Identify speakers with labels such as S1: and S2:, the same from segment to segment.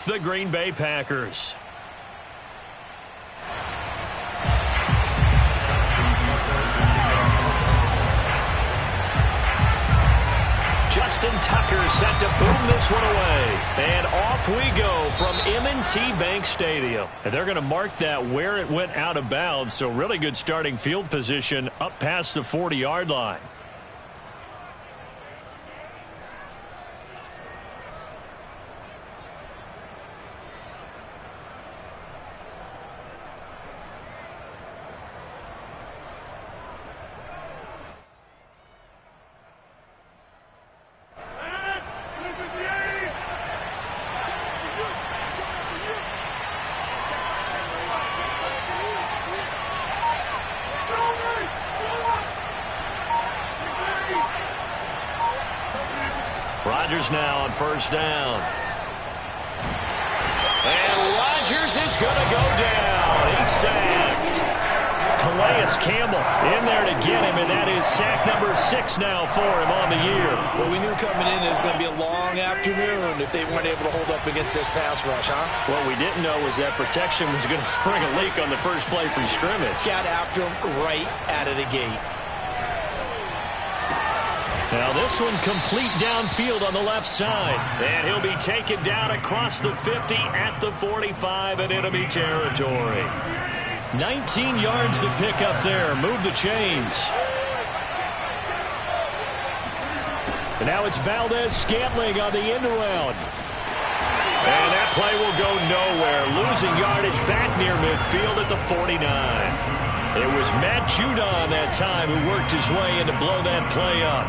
S1: the Green Bay Packers. Justin Tucker set to boom this one away. And off we go from M&T Bank Stadium. And they're going to mark that where it went out of bounds. So really good starting field position up past the 40-yard line. Rodgers now on first down. And Rodgers is going to go down. He's sacked. Calais Campbell in there to get him, and that is sack number 6 now for him on the year.
S2: Well, we knew coming in it was going to be a long afternoon if they weren't able to hold up against this pass rush, huh?
S1: What we didn't know was that protection was going to spring a leak on the first play from scrimmage.
S2: Got after him right out of the gate.
S1: Now this one complete downfield on the left side. And he'll be taken down across the 50 at the 45 in enemy territory. 19 yards to pick up there. Move the chains. And now it's Valdez-Scantling on the end around. And that play will go nowhere. Losing yardage back near midfield at the 49. It was Matt Judon that time who worked his way in to blow that play up.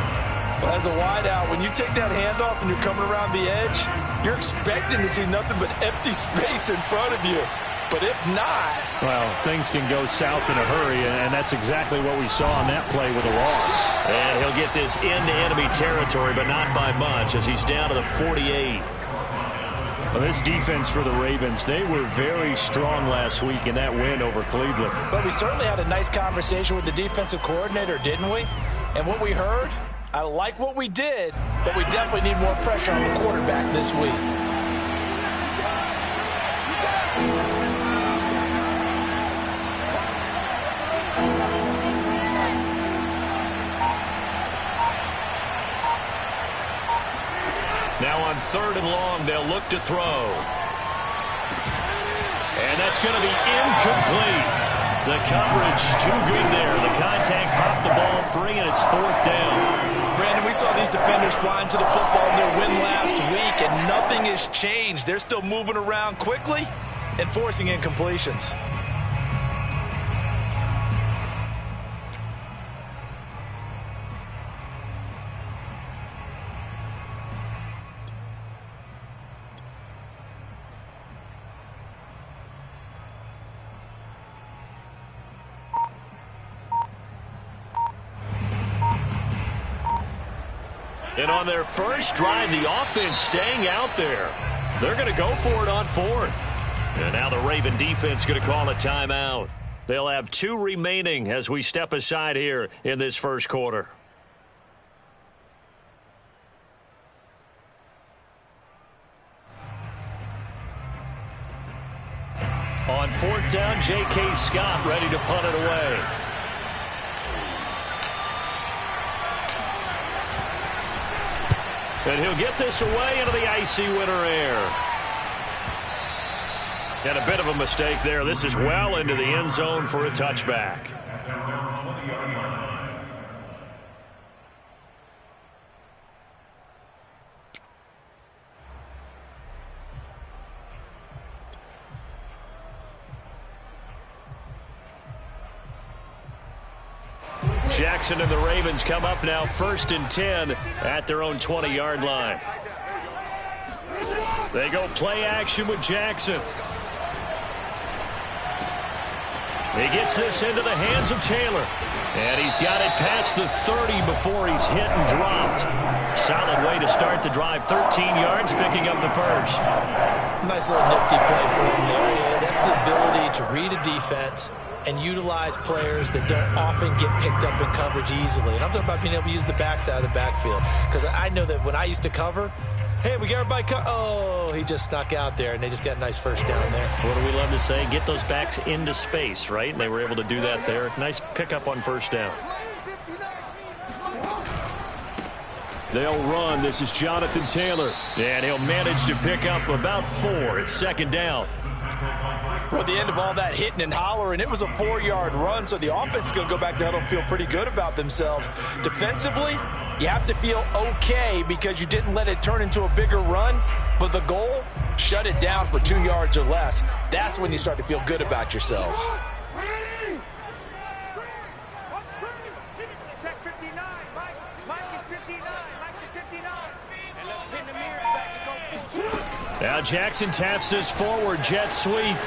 S3: Well, as a wideout, when you take that handoff and you're coming around the edge, you're expecting to see nothing but empty space in front of you. But if not...
S1: Well, things can go south in a hurry, and that's exactly what we saw on that play with a loss. And he'll get this into enemy territory, but not by much, as he's down to the 48. Well, this defense for the Ravens, they were very strong last week in that win over Cleveland.
S2: But we certainly had a nice conversation with the defensive coordinator, didn't we? And what we heard... I like what we did, but we definitely need more pressure on the quarterback this week.
S1: Now on 3rd and long, they'll look to throw. And that's going to be incomplete. The coverage too good there. The contact popped the ball free, and it's 4th down.
S2: Brandon, we saw these defenders flying to the football in their win last week, and nothing has changed. They're still moving around quickly and forcing incompletions.
S1: And on their first drive, the offense staying out there. They're going to go for it on 4th. And now the Raven defense going to call a timeout. They'll have 2 remaining as we step aside here in this first quarter. On 4th down, J.K. Scott ready to punt it away. And he'll get this away into the icy winter air. And a bit of a mistake there. This is well into the end zone for a touchback. Jackson and the Ravens come up now 1st and 10 at their own 20-yard line. They go play action with Jackson. He gets this into the hands of Taylor. And he's got it past the 30 before he's hit and dropped. Solid way to start the drive. 13 yards, picking up the first.
S2: Nice little nifty play for him there. Yeah, that's the ability to read a defense and utilize players that don't often get picked up in coverage easily. And I'm talking about being able to use the backside of the backfield. Because I know that when I used to cover, Hey, we got everybody oh, he just snuck out there, and they just got a nice first down there.
S1: What do we love to say? Get those backs into space, right? And they were able to do that there. Nice pickup on first down. They'll run. This is Jonathan Taylor. And he'll manage to pick up about 4. It's second down.
S2: Well, at the end of all that hitting and hollering, it was a 4-yard run, so the offense is going to go back to huddle and feel pretty good about themselves. Defensively, you have to feel okay because you didn't let it turn into a bigger run, but the goal, shut it down for 2 yards or less. That's when you start to feel good about yourselves.
S1: Now Jackson taps this forward jet sweep.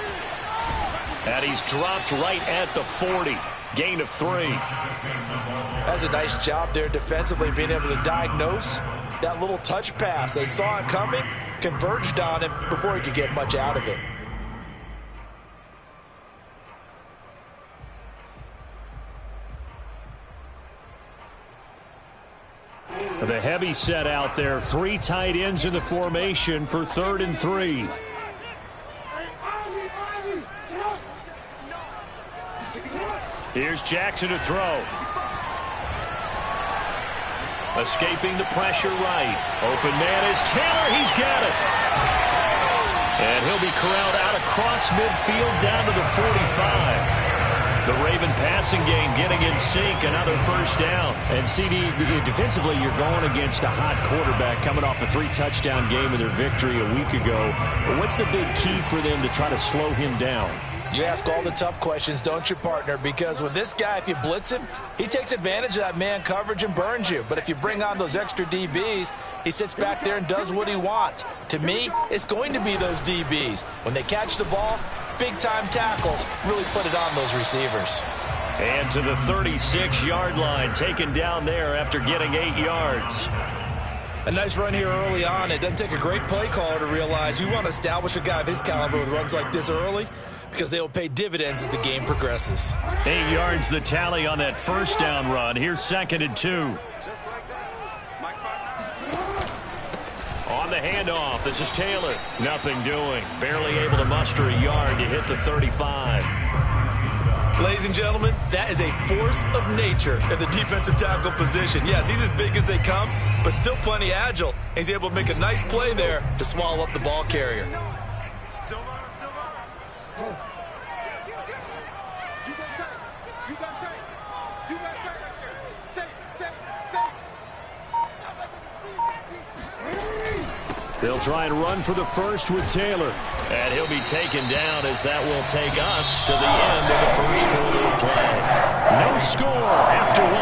S1: And he's dropped right at the 40. Gain of 3.
S2: That's a nice job there defensively, being able to diagnose that little touch pass. They saw it coming, converged on him before he could get much out of it.
S1: The heavy set out there. 3 tight ends in the formation for 3rd and 3. Here's Jackson to throw. Escaping the pressure right. Open man is Taylor. He's got it. And he'll be corralled out across midfield down to the 45. The Raven passing game getting in sync, another first down. And CD, defensively, you're going against a hot quarterback coming off a 3-touchdown game in their victory a week ago. But what's the big key for them to try to slow him down?
S2: You ask all the tough questions, don't you, partner? Because with this guy, if you blitz him, he takes advantage of that man coverage and burns you. But if you bring on those extra DBs, he sits back there and does what he wants. To me, it's going to be those DBs. When they catch the ball, big-time tackles really put it on those receivers.
S1: And to the 36-yard line, taken down there after getting 8 yards.
S3: A nice run here early on. It doesn't take a great play caller to realize you want to establish a guy of his caliber with runs like this early, because they will pay dividends as the game progresses.
S1: 8 yards the tally on that first down run. Here's 2nd and 2. On the handoff, this is Taylor. Nothing doing. Barely able to muster a yard to hit the 35.
S3: Ladies and gentlemen, that is a force of nature at the defensive tackle position. Yes, he's as big as they come, but still plenty agile. He's able to make a nice play there to swallow up the ball carrier.
S1: They'll try and run for the first with Taylor. And he'll be taken down as that will take us to the end of the first quarter of play. No score after 1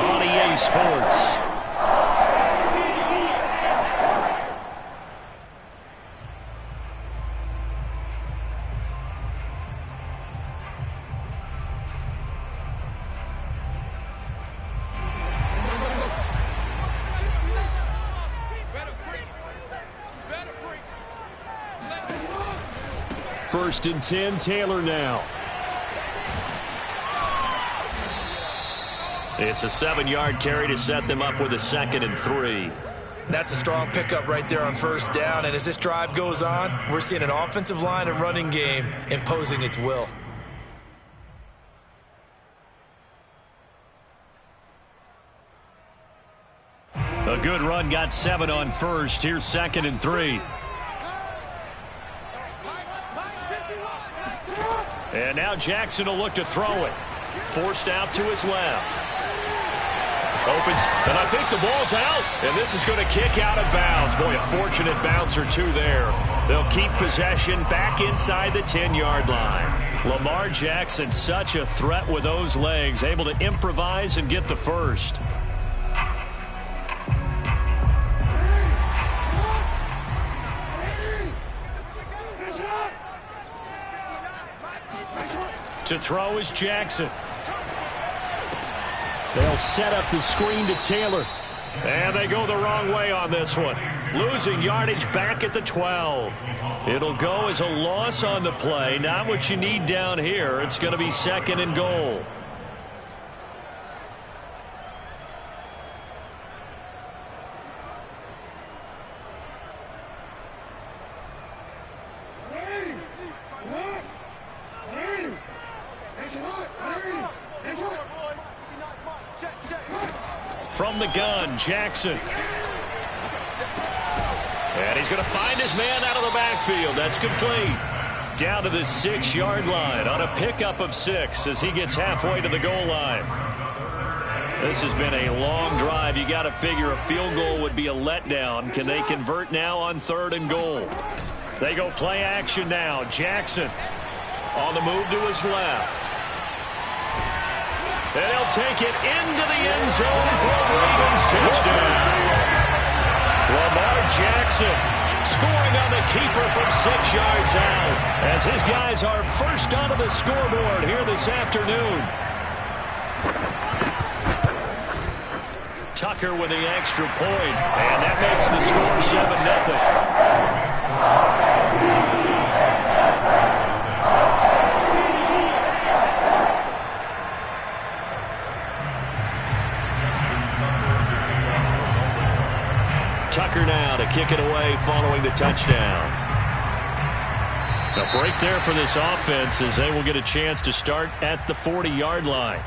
S1: on EA Sports. First and 10, Taylor now. It's a 7-yard carry to set them up with a 2nd and 3.
S3: That's a strong pickup right there on first down, and as this drive goes on, we're seeing an offensive line and running game imposing its will.
S1: A good run, got 7 on first. Here's 2nd and 3. And now Jackson will look to throw it. Forced out to his left. Opens, and I think the ball's out. And this is going to kick out of bounds. Boy, a fortunate bounce or two there. They'll keep possession back inside the 10-yard line. Lamar Jackson, such a threat with those legs, able to improvise and get the first. To throw is Jackson. They'll set up the screen to Taylor. And they go the wrong way on this one. Losing yardage back at the 12. It'll go as a loss on the play. Not what you need down here. It's going to be 2nd and goal. from the gun, Jackson. And he's going to find his man out of the backfield. That's complete. Down to the 6-yard line on a pickup of 6 as he gets halfway to the goal line. This has been a long drive. You got to figure a field goal would be a letdown. Can they convert now on 3rd and goal? They go play action now. Jackson on the move to his left. And he'll take it into the end zone for a Ravens touchdown. Lamar Jackson scoring on the keeper from 6 yards out as his guys are first onto the scoreboard here this afternoon. Tucker with the extra point, and that makes the score 7-0. Tucker now to kick it away following the touchdown. A break there for this offense as they will get a chance to start at the 40-yard line.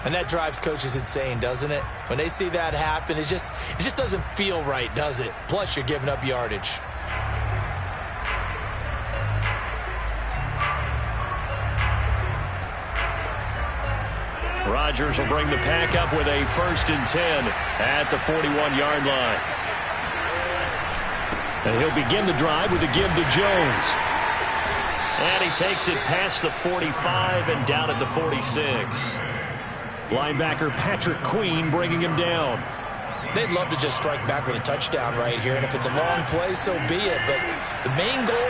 S2: And that drives coaches insane, doesn't it? When they see that happen, it just doesn't feel right, does it? Plus, you're giving up yardage.
S1: Rodgers will bring the pack up with a 1st and 10 at the 41-yard line. And he'll begin the drive with a give to Jones. And he takes it past the 45 and down at the 46. Linebacker Patrick Queen bringing him down.
S2: They'd love to just strike back with a touchdown right here, and if it's a long play, so be it. But the main goal,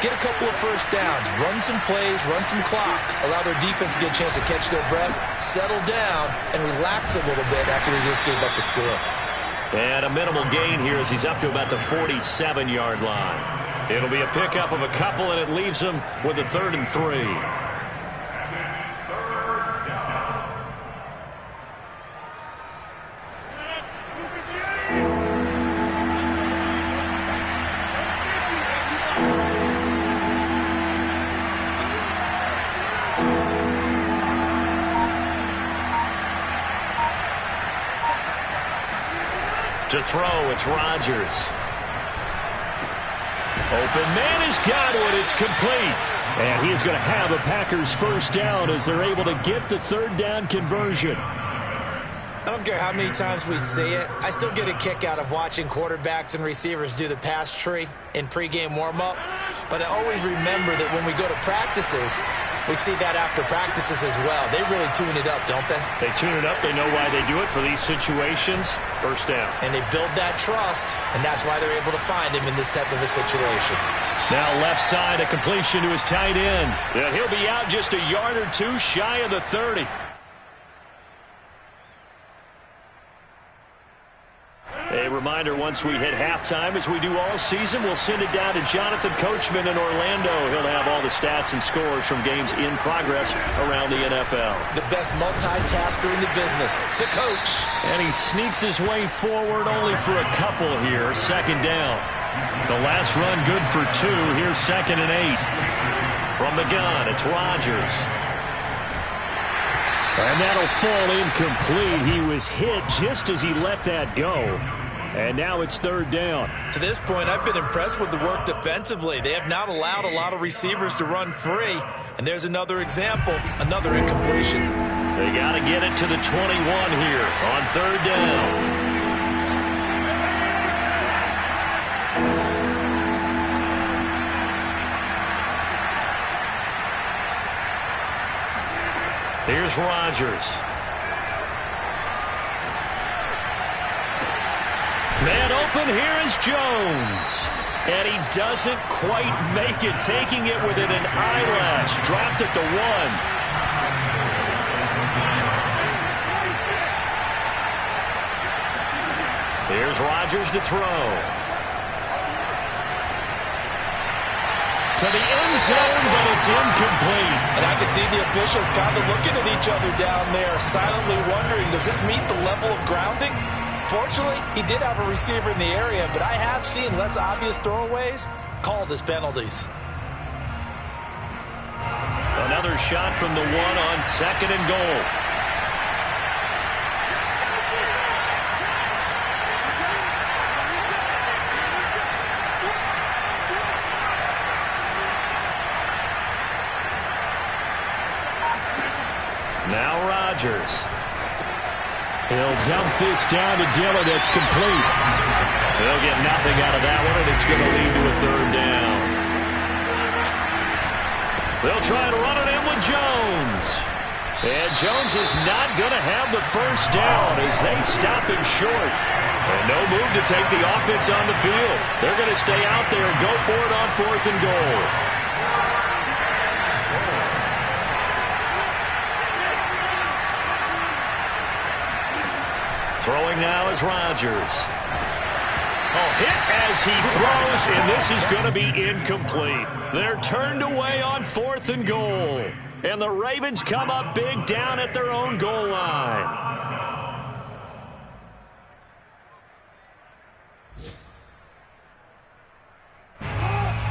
S2: get a couple of first downs, run some plays, run some clock, allow their defense to get a chance to catch their breath, settle down, and relax a little bit after they just gave up the score.
S1: And a minimal gain here as he's up to about the 47-yard line. It'll be a pickup of a couple, and it leaves him with a 3rd and 3. To throw, it's Rodgers. Open man has got one. It's complete. And he is going to have a Packers first down as they're able to get the 3rd down conversion.
S2: I don't care how many times we see it. I still get a kick out of watching quarterbacks and receivers do the pass tree in pregame warm-up. But I always remember that when we go to practices, we see that after practices as well. They really tune it up, don't they?
S1: They tune it up. They know why they do it for these situations. First down.
S2: And they build that trust, and that's why they're able to find him in this type of a situation.
S1: Now left side, a completion to his tight end. Yeah, he'll be out just a yard or two shy of the 30. A reminder, once we hit halftime, as we do all season, we'll send it down to Jonathan Coachman in Orlando. He'll have all the stats and scores from games in progress around the NFL.
S2: The best multitasker in the business, the coach.
S1: And he sneaks his way forward only for a couple here. 2nd down. The last run good for 2. Here's 2nd and 8. From the gun, it's Rodgers. And that'll fall incomplete. He was hit just as he let that go. And now it's 3rd down.
S2: To this point, I've been impressed with the work defensively. They have not allowed a lot of receivers to run free. And there's another example, another incompletion.
S1: They got to get it to the 21 here on 3rd down. Here's Rodgers. Man open, here is Jones. And he doesn't quite make it, taking it within an eyelash. Dropped at the 1. Here's Rodgers to throw. To the end zone, but it's incomplete.
S2: And I can see the officials kind of looking at each other down there, silently wondering, does this meet the level of grounding? Fortunately, he did have a receiver in the area, but I have seen less obvious throwaways called as penalties.
S1: Another shot from the 1 on 2nd and goal. Now Rodgers. He'll dump this down to Dillon. It's complete. They'll get nothing out of that one, and it's going to lead to a third down. They'll try to run it in with Jones. And Jones is not going to have the first down as they stop him short. And no move to take the offense on the field. They're going to stay out there and go for it on 4th and goal. Throwing now is Rodgers. Hit as he throws, and this is going to be incomplete. They're turned away on 4th and goal. And the Ravens come up big down at their own goal line.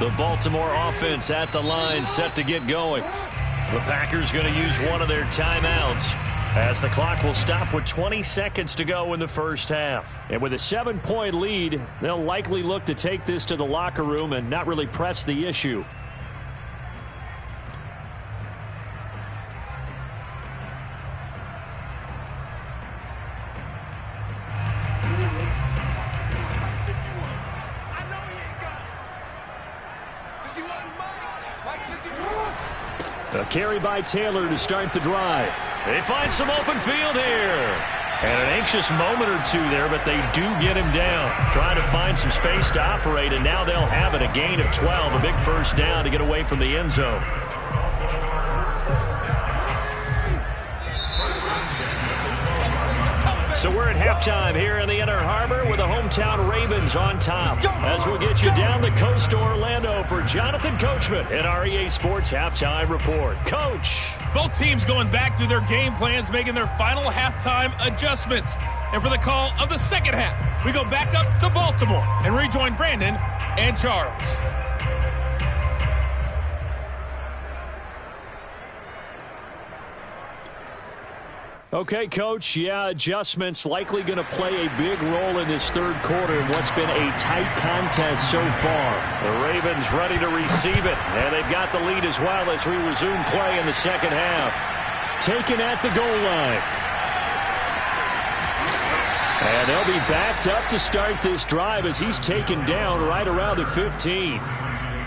S1: The Baltimore offense at the line, set to get going. The Packers going to use one of their timeouts, as the clock will stop with 20 seconds to go in the first half. And with a 7-point lead, they'll likely look to take this to the locker room and not really press the issue. A carry by Taylor to start the drive. They find some open field here. And an anxious moment or two there, but they do get him down. Trying to find some space to operate, and now they'll have it. A gain of 12, a big first down to get away from the end zone. So we're at halftime here in the Inner Harbor with the hometown Ravens on top. As we'll get you down the coast to Orlando for Jonathan Coachman at our EA Sports Halftime Report. Coach.
S4: Both teams going back through their game plans, making their final halftime adjustments. And for the call of the second half, we go back up to Baltimore and rejoin Brandon and Charles.
S1: Okay, Coach, adjustments likely going to play a big role in this third quarter in what's been a tight contest so far. The Ravens ready to receive it, and they've got the lead as well as we resume play in the second half. Taken at the goal line. And they'll be backed up to start this drive as he's taken down right around the 15.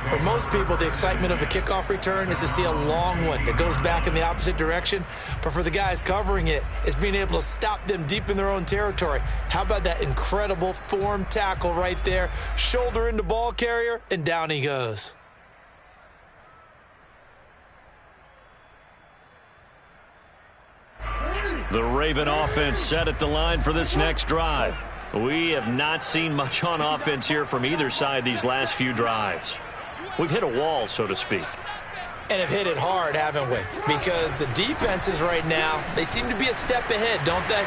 S2: For most people, the excitement of a kickoff return is to see a long one that goes back in the opposite direction. But for the guys covering it, it's being able to stop them deep in their own territory. How about that incredible form tackle right there? Shoulder into ball carrier, and down he goes.
S1: The Raven offense set at the line for this next drive. We have not seen much on offense here from either side these last few drives. We've hit a wall, so to speak.
S2: And have hit it hard, haven't we? Because the defenses right now, they seem to be a step ahead, don't they?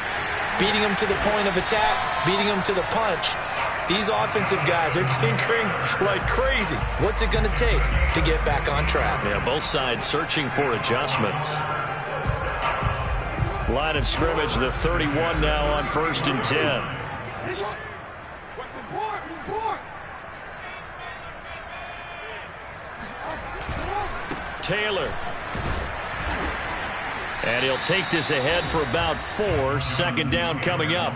S2: Beating them to the point of attack, beating them to the punch. These offensive guys are tinkering like crazy. What's it going to take to get back on track?
S1: Yeah, both sides searching for adjustments. Line of scrimmage, the 31 now on 1st and 10. Taylor. And he'll take this ahead for about 4. 2nd down coming up.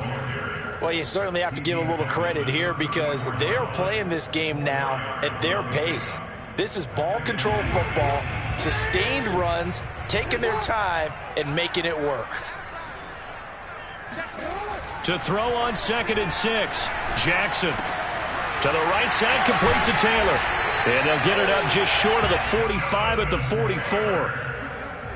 S2: Well, you certainly have to give a little credit here because they're playing this game now at their pace. This is ball control football, sustained runs, taking their time and making it work.
S1: To throw on 2nd and 6. Jackson. To the right side, complete to Taylor. And they'll get it up just short of the 45 at the 44.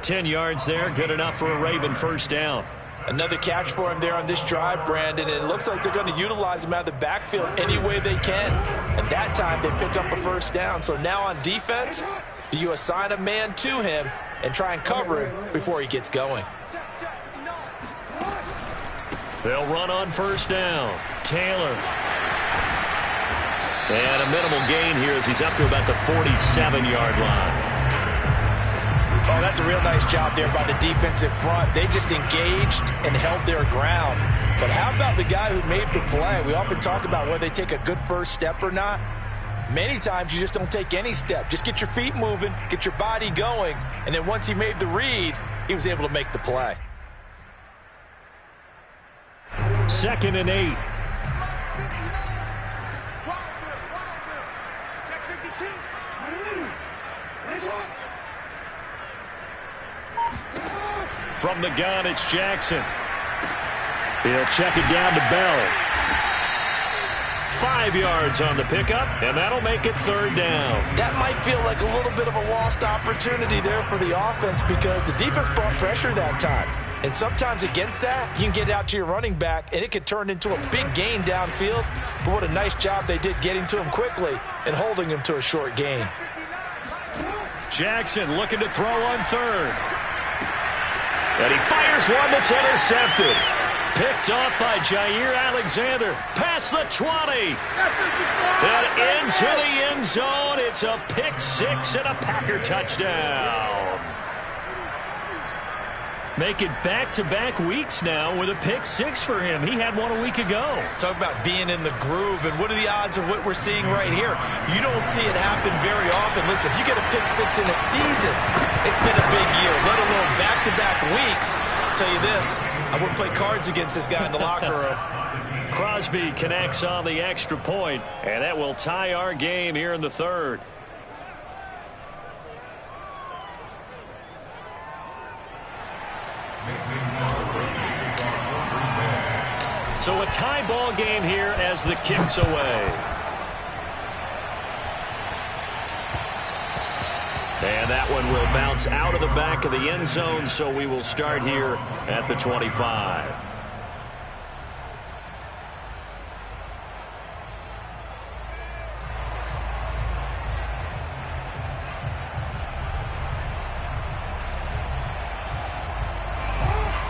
S1: 10 yards there, good enough for a Raven first down.
S2: Another catch for him there on this drive, Brandon, and it looks like they're going to utilize him out of the backfield any way they can. At that time, they pick up a first down. So now on defense, do you assign a man to him and try and cover him before he gets going?
S1: They'll run on first down. Taylor. And a minimal gain here as he's up to about the 47-yard line.
S2: Oh, that's a real nice job there by the defensive front. They just engaged and held their ground. But how about the guy who made the play? We often talk about whether they take a good first step or not. Many times you just don't take any step. Just get your feet moving, get your body going, and then once he made the read, he was able to make the play.
S1: 2nd and 8. From the gun, it's Jackson. He'll check it down to Bell. 5 yards on the pickup, and that'll make it 3rd down.
S2: That might feel like a little bit of a lost opportunity there for the offense because the defense brought pressure that time. And sometimes against that, you can get out to your running back, and it could turn into a big gain downfield. But what a nice job they did getting to him quickly and holding him to a short gain.
S1: Jackson looking to throw on 3rd. And he fires one that's intercepted. Picked off by Jair Alexander. Past the 20. And into the end zone. It's a pick 6 and a Packer touchdown. Make it back-to-back weeks now with a pick 6 for him. He had one a week ago.
S2: Talk about being in the groove, and what are the odds of what we're seeing right here? You don't see it happen very often. Listen, if you get a pick 6 in a season, it's been a big year, let alone back-to-back weeks. I'll tell you this, I wouldn't play cards against this guy in the locker room.
S1: Crosby connects on the extra point, and that will tie our game here in the 3rd. So a tie ball game here as the kick's away. And that one will bounce out of the back of the end zone, so we will start here at the 25.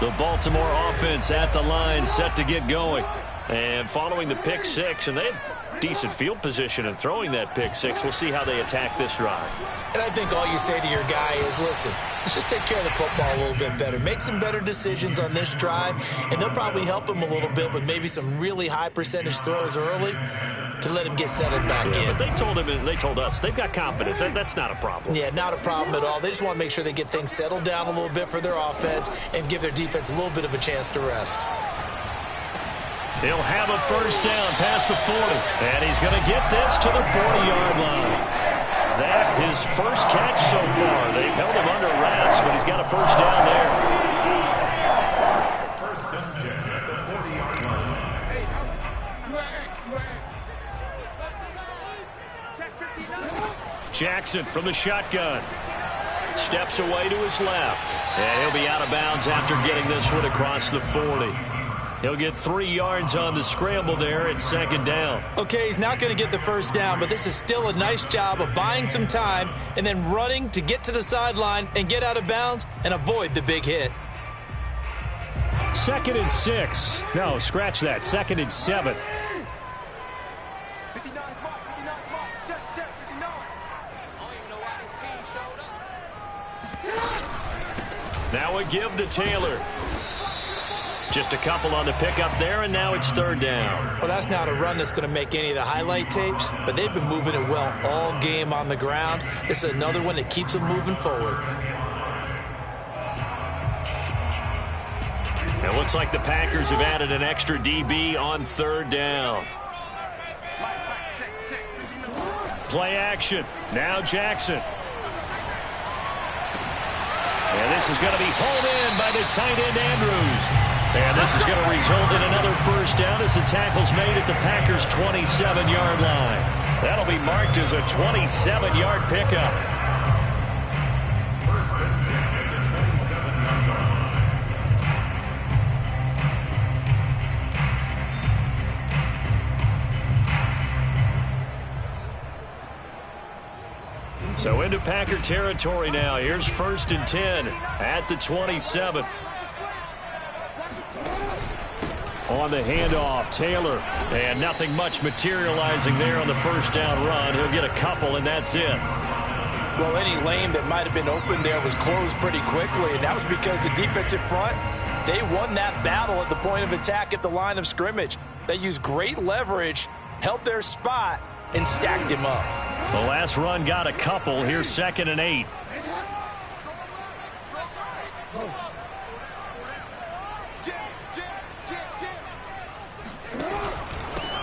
S1: The Baltimore offense at the line, set to get going. And following the pick 6, and they have decent field position in throwing that pick 6. We'll see how they attack this drive.
S2: And I think all you say to your guy is, listen, let's just take care of the football a little bit better. Make some better decisions on this drive, and they'll probably help him a little bit with maybe some really high percentage throws early to let him get settled back in.
S1: But they told us they've got confidence. That's not a problem.
S2: Yeah, not a problem at all. They just want to make sure they get things settled down a little bit for their offense and give their defense a little bit of a chance to rest.
S1: He'll have a 1st down past the 40, and he's going to get this to the 40-yard line. That his first catch so far. They've held him under wraps, but he's got a 1st down there.
S5: 1st and 10 at the 40-yard line.
S1: Jackson from the shotgun. Steps away to his left. And he'll be out of bounds after getting this one across the 40. He'll get 3 yards on the scramble there at 2nd down.
S2: Okay, he's not going to get the 1st down, but this is still a nice job of buying some time and then running to get to the sideline and get out of bounds and avoid the big hit.
S1: 2nd and 6. No, scratch that. 2nd and 7. Now a give to Taylor. Just a couple on the pickup there, and now it's 3rd down.
S2: Well, that's not a run that's going to make any of the highlight tapes, but they've been moving it well all game on the ground. This is another one that keeps them moving forward.
S1: It looks like the Packers have added an extra DB on 3rd down. Play action. Now Jackson. And this is going to be hauled in by the tight end Andrews. And this is going to result in another 1st down as the tackle's made at the Packers' 27-yard line. That'll be marked as a 27-yard pickup.
S5: 1st and 10 at the 27-yard line.
S1: So into Packer territory now. Here's 1st and 10 at the 27. On the handoff, Taylor. And nothing much materializing there on the 1st down run. He'll get a couple, and that's it.
S2: Well, any lane that might have been open there was closed pretty quickly, and that was because the defensive front, they won that battle at the point of attack at the line of scrimmage. They used great leverage, held their spot, and stacked him up.
S1: The last run got a couple. Here's 2nd and 8.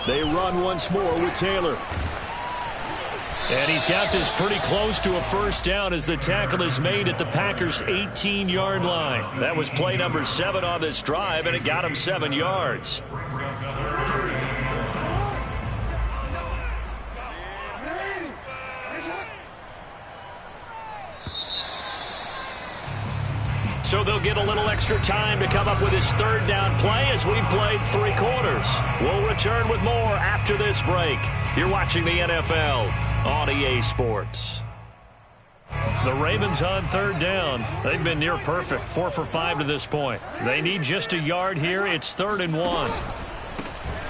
S1: They run once more with Taylor. And he's got this pretty close to a first down as the tackle is made at the Packers' 18-yard line. That was play number 7 on this drive, and it got him 7 yards. So they'll get a little extra time to come up with his third down play as we've played 3 quarters. We'll return with more after this break. You're watching the NFL on EA Sports. The Ravens on third down. They've been near perfect, 4 for 5 to this point. They need just a yard here. It's 3rd and 1.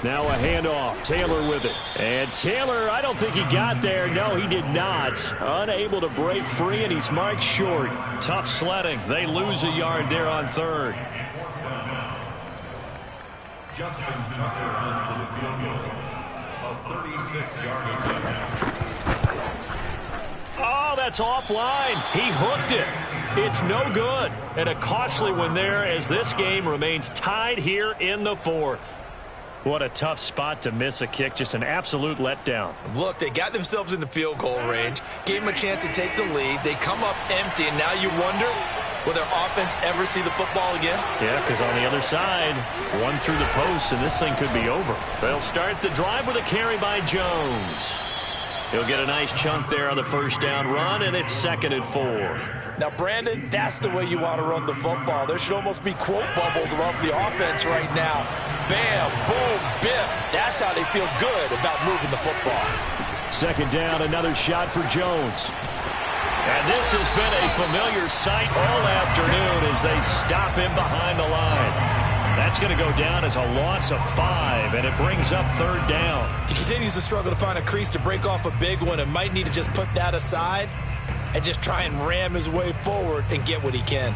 S1: Now a handoff. Taylor with it. And Taylor, I don't think he got there. No, he did not. Unable to break free, and he's marked short. Tough sledding. They lose a yard there on 3rd.
S5: Justin Tucker on for the field goal. A 36-yard attempt.
S1: Oh, that's offline. He hooked it. It's no good. And a costly one there as this game remains tied here in the 4th. What a tough spot to miss a kick. Just an absolute letdown.
S2: Look, they got themselves in the field goal range, gave them a chance to take the lead. They come up empty, and now you wonder, will their offense ever see the football again?
S1: Yeah, because on the other side, one through the post, and this thing could be over. They'll start the drive with a carry by Jones. He'll get a nice chunk there on the first down run, and it's 2nd and 4.
S2: Now, Brandon, that's the way you want to run the football. There should almost be quote bubbles above the offense right now. Bam, boom, biff. That's how they feel good about moving the football.
S1: 2nd down, another shot for Jones. And this has been a familiar sight all afternoon as they stop him behind the line. That's going to go down as a loss of 5, and it brings up 3rd down.
S2: He continues to struggle to find a crease to break off a big one and might need to just put that aside and just try and ram his way forward and get what he can.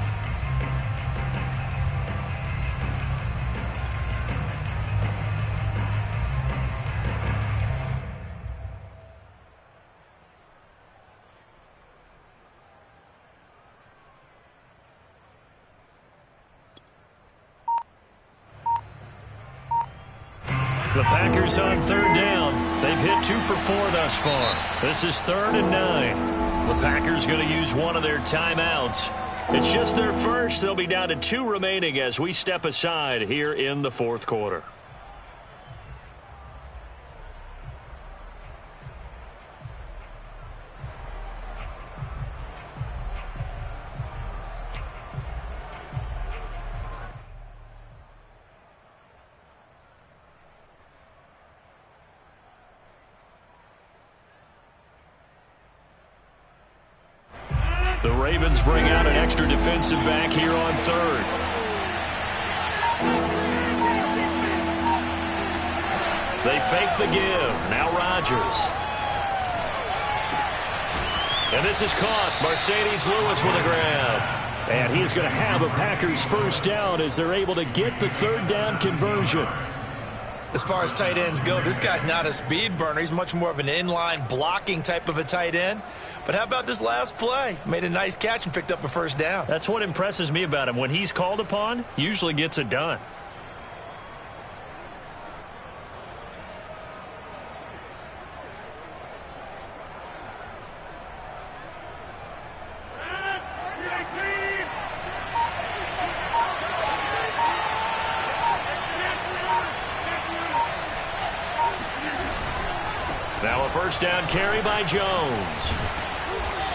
S1: The Packers on 3rd down. They've hit 2 for 4 thus far. This is 3rd and 9. The Packers going to use one of their timeouts. It's just their first. They'll be down to 2 remaining as we step aside here in the 4th quarter. The Ravens bring out an extra defensive back here on 3rd. They fake the give. Now Rodgers. And this is caught. Mercedes Lewis with a grab. And he's going to have a Packers first down as they're able to get the 3rd down conversion.
S2: As far as tight ends go, this guy's not a speed burner. He's much more of an inline blocking type of a tight end. But how about this last play? Made a nice catch and picked up a first down.
S1: That's what impresses me about him. When he's called upon, usually gets it done. Now a first down carry by Jones.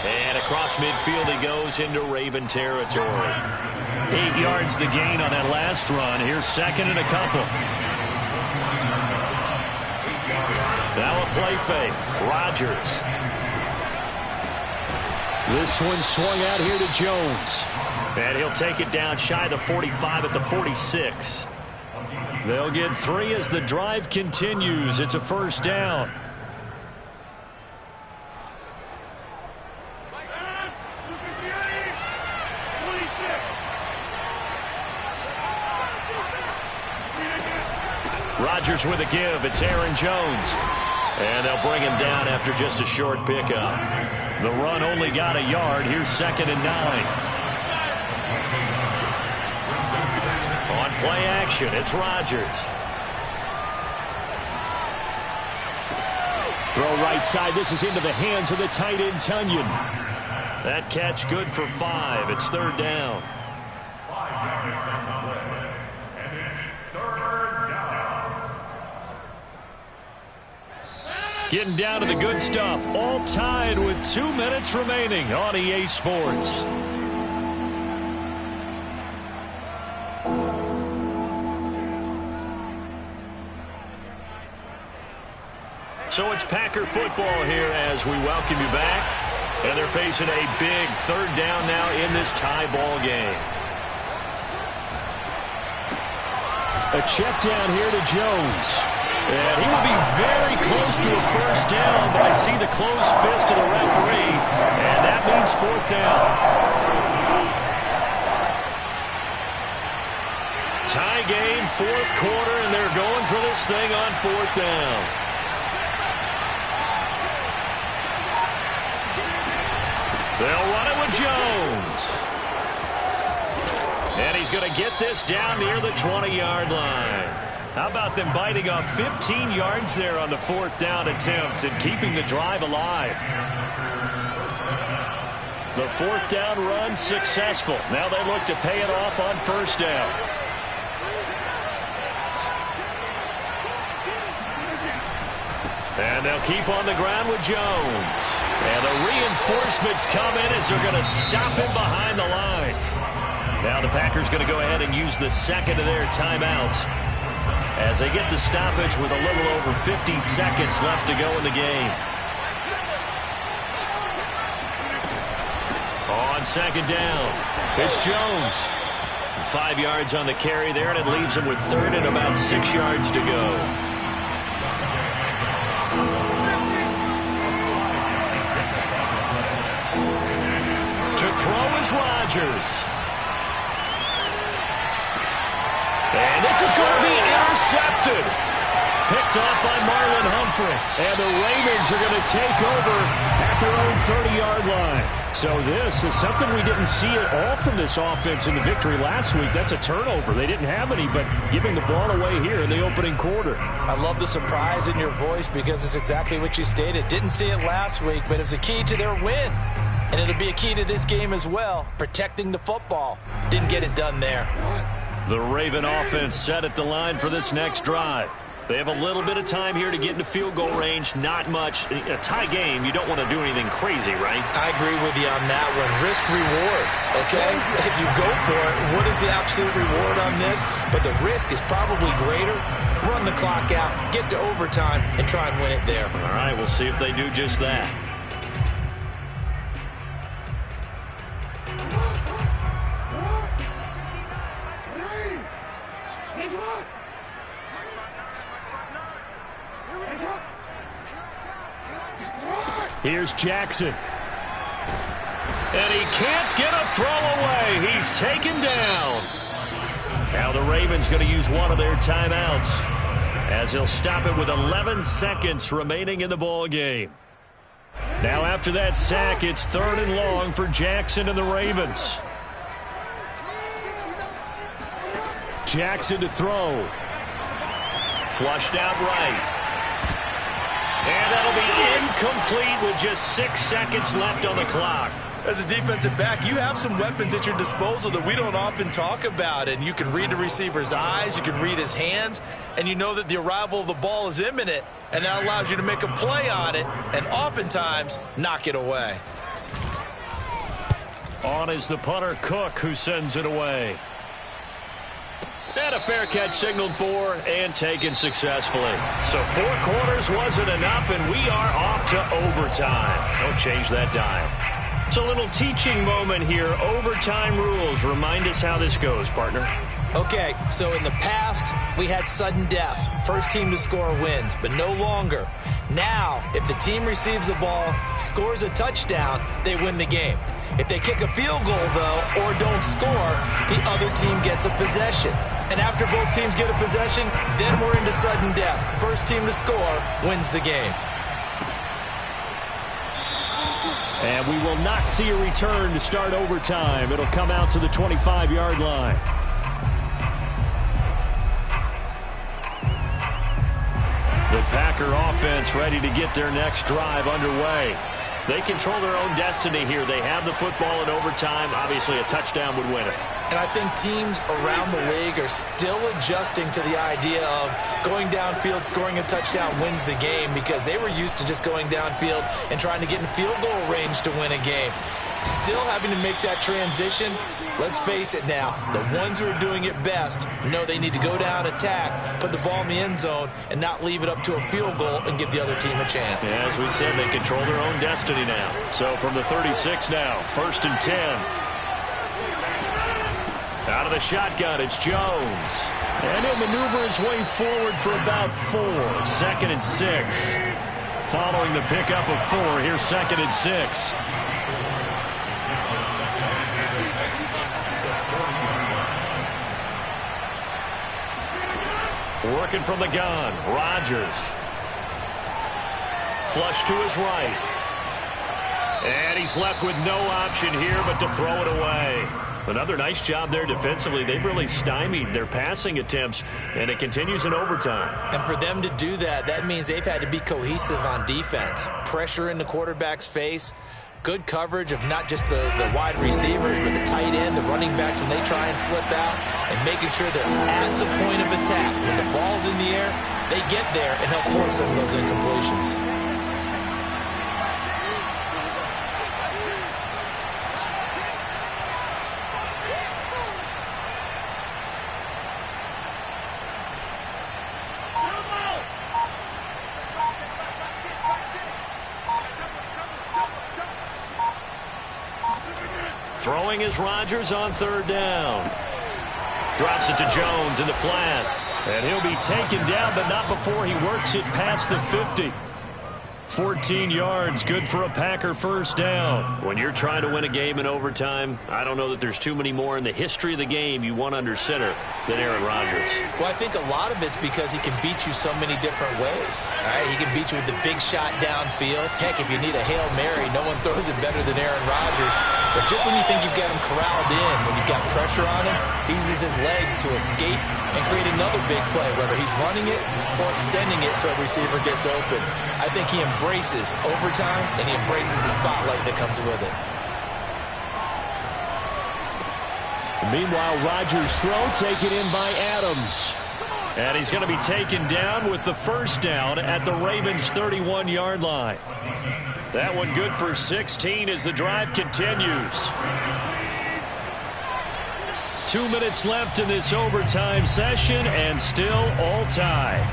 S1: And across midfield he goes into Raven territory. 8 yards the gain on that last run. Here's 2nd and a couple. Now a play fake. Rodgers. This one swung out here to Jones. And he'll take it down shy of the 45 at the 46. They'll get 3 as the drive continues. It's a first down. Rodgers with a give. It's Aaron Jones. And they'll bring him down after just a short pickup. The run only got a yard. Here's 2nd and 9. Play action. It's Rodgers.
S6: Throw right side. This is into the hands of the tight end, Tonyan.
S1: That catch good for 5. It's 3rd down.
S5: 5 yards on the play. And it's 3rd down.
S1: Getting down to the good stuff. All tied with 2 minutes remaining on EA Sports. So it's Packer football here as we welcome you back. And they're facing a big 3rd down now in this tie ball game.
S6: A check down here to Jones.
S1: And he will be very close to a 1st down, but I see the closed fist of the referee, and that means 4th down. Tie game, 4th quarter, and they're going for this thing on 4th down. They'll run it with Jones. And he's going to get this down near the 20-yard line. How about them biting off 15 yards there on the 4th down attempt and keeping the drive alive? The 4th down run successful. Now they look to pay it off on 1st down. And they'll keep on the ground with Jones. And the reinforcements come in as they're going to stop him behind the line. Now the Packers going to go ahead and use the 2nd of their timeouts as they get the stoppage with a little over 50 seconds left to go in the game. On 2nd down, it's Jones. 5 yards on the carry there, and it leaves him with 3rd and about 6 yards to go. Throw is Rodgers. And this is going to be intercepted. Picked off by Marlon Humphrey. And the Ravens are going to take over at their own 30-yard line.
S6: So this is something we didn't see at all from this offense in the victory last week. That's a turnover. They didn't have any, but giving the ball away here in the opening quarter.
S2: I love the surprise in your voice because it's exactly what you stated. Didn't see it last week, but it's a key to their win. And it'll be a key to this game as well, protecting the football. Didn't get it done there.
S1: The Raven offense set at the line for this next drive. They have a little bit of time here to get into field goal range. Not much. A tie game, you don't want to do anything crazy, right?
S2: I agree with you on that one. Risk reward, okay? If you go for it, what is the absolute reward on this? But the risk is probably greater. Run the clock out, get to overtime, and try and win it there.
S1: All right, we'll see if they do just that.
S6: Here's Jackson.
S1: And he can't get a throw away. He's taken down. Now the Ravens going to use one of their timeouts as he'll stop it with 11 seconds remaining in the ball game. Now after that sack, it's 3rd and long for Jackson and the Ravens.
S6: Jackson to throw.
S1: Flushed out right. And that'll be incomplete with just 6 seconds left on the clock.
S3: As a defensive back, you have some weapons at your disposal that we don't often talk about. And you can read the receiver's eyes, you can read his hands, and you know that the arrival of the ball is imminent. And that allows you to make a play on it and oftentimes knock it away.
S1: On is the punter, Cook, who sends it away. And a fair catch signaled for and taken successfully. So 4 quarters wasn't enough, and we are off to overtime. Don't change that dime. It's a little teaching moment here. Overtime rules. Remind us how this goes, partner.
S2: Okay, so in the past, we had sudden death. First team to score wins, but no longer. Now, if the team receives the ball, scores a touchdown, they win the game. If they kick a field goal, though, or don't score, the other team gets a possession. And after both teams get a possession, then we're into sudden death. First team to score wins the game.
S6: And we will not see a return to start overtime. It'll come out to the 25-yard line. The Packer offense ready to get their next drive underway. They control their own destiny here. They have the football in overtime. Obviously, a touchdown would win it.
S2: And I think teams around the league are still adjusting to the idea of going downfield, scoring a touchdown wins the game, because they were used to just going downfield and trying to get in field goal range to win a game. Still having to make that transition. Let's face it now, the ones who are doing it best know they need to go down, attack, put the ball in the end zone, and not leave it up to a field goal and give the other team a chance.
S6: Yeah, as we said, they control their own destiny now. So from the 36 now, 1st and 10. Out of the shotgun, it's Jones. And he'll maneuver his way forward for about 4. 2nd and 6. Following the pickup of 4, here's 2nd and 6. Working from the gun, Rodgers. Flush to his right. And he's left with no option here but to throw it away. Another nice job there defensively. They've really stymied their passing attempts, and it continues in overtime.
S2: And for them to do that, that means they've had to be cohesive on defense. Pressure in the quarterback's face. Good coverage of not just the wide receivers, but the tight end, the running backs when they try and slip out, and making sure they're at the point of attack. When the ball's in the air, they get there and help force some of those incompletions.
S6: Throwing is Rodgers on 3rd down. Drops it to Jones in the flat. And he'll be taken down, but not before he works it past the 50. 14 yards, good for a Packer 1st down. When you're trying to win a game in overtime, I don't know that there's too many more in the history of the game you want under center than Aaron Rodgers.
S2: Well, I think a lot of it's because he can beat you so many different ways. All right, he can beat you with the big shot downfield. Heck, if you need a Hail Mary, no one throws it better than Aaron Rodgers. But just when you think you've got him corralled in, when you've got pressure on him, he uses his legs to escape and create another big play, whether he's running it or extending it so a receiver gets open. I think he embraces overtime, and he embraces the spotlight that comes with it.
S6: Meanwhile, Rodgers' throw taken in by Adams. And he's going to be taken down with the 1st down at the Ravens' 31-yard line. That one good for 16 as the drive continues. 2 minutes left in this overtime session, and still all tied.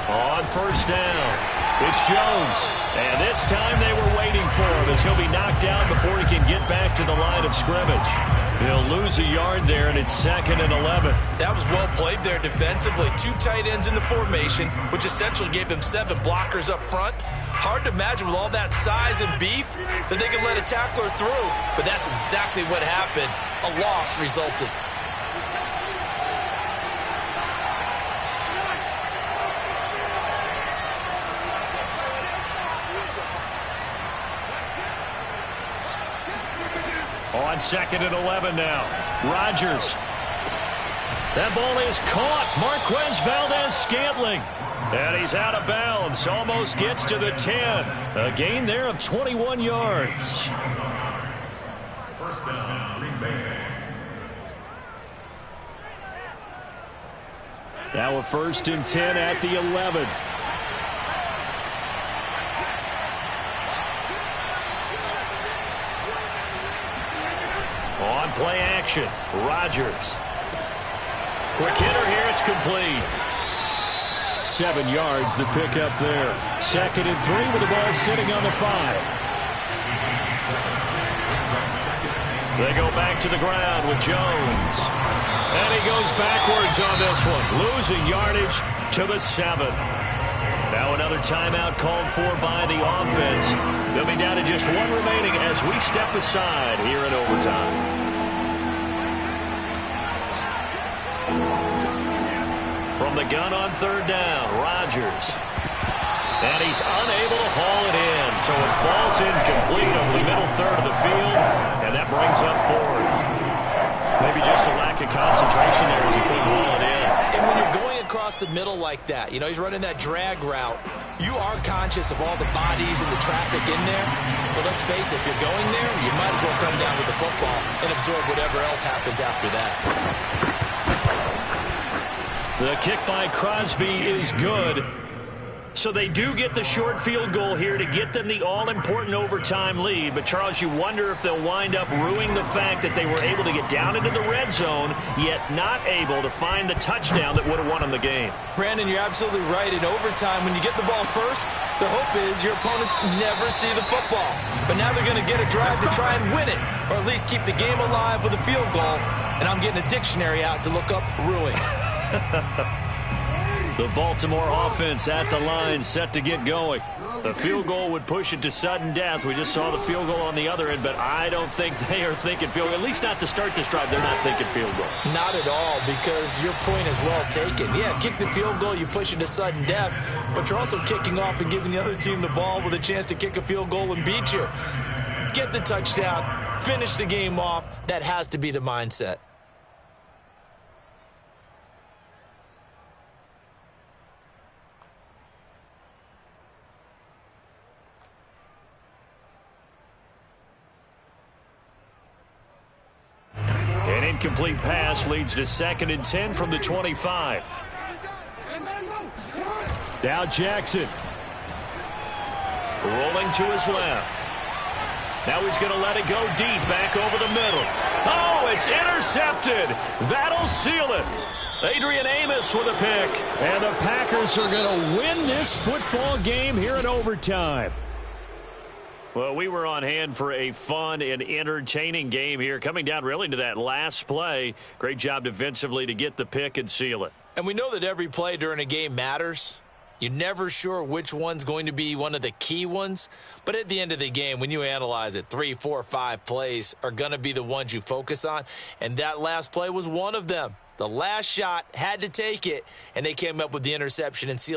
S6: On 1st down, it's Jones. And this time they were waiting for him as he'll be knocked down before he can get back to the line of scrimmage. He'll lose a yard there, and it's 2nd and 11.
S2: That was well played there defensively. 2 tight ends in the formation, which essentially gave them 7 blockers up front. Hard to imagine with all that size and beef that they could let a tackler through. But that's exactly what happened. A loss resulted.
S6: On 2nd and 11 now. Rodgers. That ball is caught. Marquez Valdes-Scantling. And he's out of bounds. Almost gets to the 10. A gain there of 21 yards.
S5: 1st down, Green Bay.
S6: Now a 1st and 10 at the 11. On play action, Rodgers. Quick hitter here, it's complete. 7 yards, the pickup there. 2nd and 3 with the ball sitting on the 5. They go back to the ground with Jones. And he goes backwards on this one, losing yardage to the 7. Now another timeout called for by the offense. They'll be down to just 1 remaining as we step aside here in overtime. From the gun on 3rd down, Rodgers. And he's unable to haul it in. so it falls incomplete over the middle third of the field, and that brings up fourth. Maybe just a lack of concentration there as he couldn't haul it in.
S2: And when you're going across the middle like that, you know, he's running that drag route, you are conscious of all the bodies and the traffic in there. But let's face it, if you're going there, you might as well come down with the football and absorb whatever else happens after that.
S6: The kick by Crosby is good. So they do get the short field goal here to get them the all-important overtime lead. But, Charles, you wonder if they'll wind up ruining the fact that they were able to get down into the red zone, yet not able to find the touchdown that would have won them the game.
S2: Brandon, you're absolutely right. In overtime, when you get the ball first, the hope is your opponents never see the football. But now they're going to get a drive to try and win it, or at least keep the game alive with a field goal. And I'm getting a dictionary out to look up ruin.
S6: The Baltimore offense at the line, set to get going. The field goal would push it to sudden death. We just saw the field goal on the other end, but I don't think they are thinking field goal. At least not to start this drive. They're not thinking field goal.
S2: Not at all, because your point is well taken. Yeah, kick the field goal, you push it to sudden death, but you're also kicking off and giving the other team the ball with a chance to kick a field goal and beat you. Get the touchdown, finish the game off. That has to be the mindset.
S6: An incomplete pass leads to 2nd and 10 from the 25. Now Jackson. Rolling to his left. Now he's going to let it go deep back over the middle. Oh, it's intercepted. That'll seal it. Adrian Amos with a pick.
S1: And the Packers are going to win this football game here in overtime.
S6: Well, we were on hand for a fun and entertaining game here, coming down really to that last play. Great job defensively to get the pick and seal it.
S2: And we know that every play during a game matters. You're never sure which one's going to be one of the key ones. But at the end of the game, when you analyze it, 3, 4, 5 plays are going to be the ones you focus on. And that last play was one of them. The last shot had to take it, and they came up with the interception and sealed